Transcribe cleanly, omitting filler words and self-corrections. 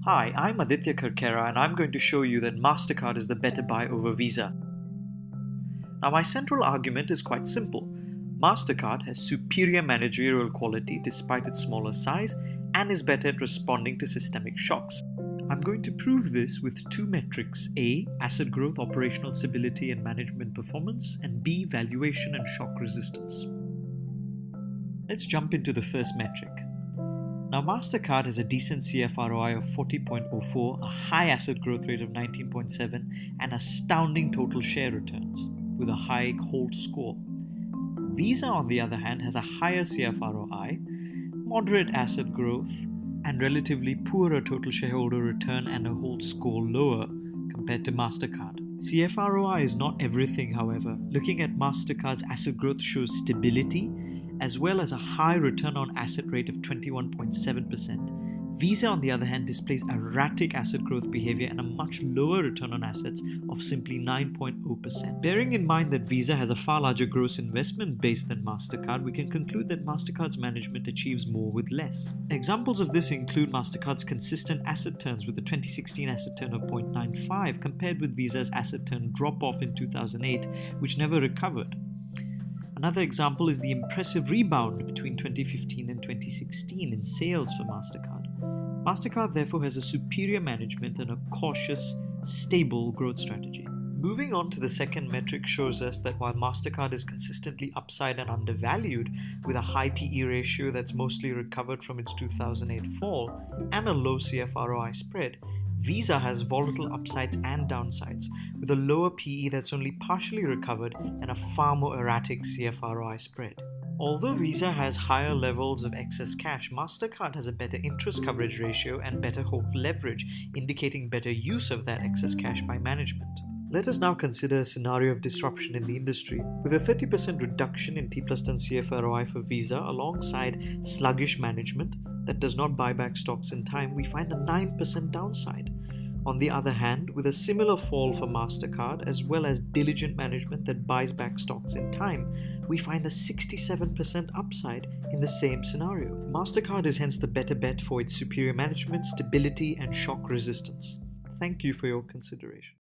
Hi, I'm Aditya Karkera and I'm going to show you that Mastercard is the better buy over Visa. Now my central argument is quite simple. Mastercard has superior managerial quality despite its smaller size and is better at responding to systemic shocks. I'm going to prove this with two metrics: A, asset growth, operational stability and management performance, and B, valuation and shock resistance. Let's jump into the first metric. Now Mastercard has a decent CFROI of 40.04, a high asset growth rate of 19.7, and astounding total share returns with a high HOLT score. Visa, on the other hand, has a higher CFROI, moderate asset growth, and relatively poorer total shareholder return and a HOLT score lower compared to Mastercard. CFROI is not everything, however. Looking at Mastercard's asset growth shows stability, as well as a high return on asset rate of 21.7%. Visa, on the other hand, displays erratic asset growth behavior and a much lower return on assets of simply 9.0%. Bearing in mind that Visa has a far larger gross investment base than Mastercard, we can conclude that Mastercard's management achieves more with less. Examples of this include Mastercard's consistent asset turns, with the 2016 asset turn of 0.95 compared with Visa's asset turn drop-off in 2008, which never recovered. Another example is the impressive rebound between 2015 and 2016 in sales for Mastercard. Mastercard therefore has a superior management and a cautious, stable growth strategy. Moving on to the second metric shows us that while Mastercard is consistently upside and undervalued, with a high PE ratio that's mostly recovered from its 2008 fall and a low CFROI spread, Visa has volatile upsides and downsides, with a lower PE that's only partially recovered and a far more erratic CFROI spread. Although Visa has higher levels of excess cash, Mastercard has a better interest coverage ratio and better HOLT leverage, indicating better use of that excess cash by management. Let us now consider a scenario of disruption in the industry. With a 30% reduction in T+10 CFROI for Visa alongside sluggish management that does not buy back stocks in time, we find a 9% downside. On the other hand, with a similar fall for Mastercard as well as diligent management that buys back stocks in time, we find a 67% upside in the same scenario. Mastercard is hence the better bet for its superior management, stability, and shock resistance. Thank you for your consideration.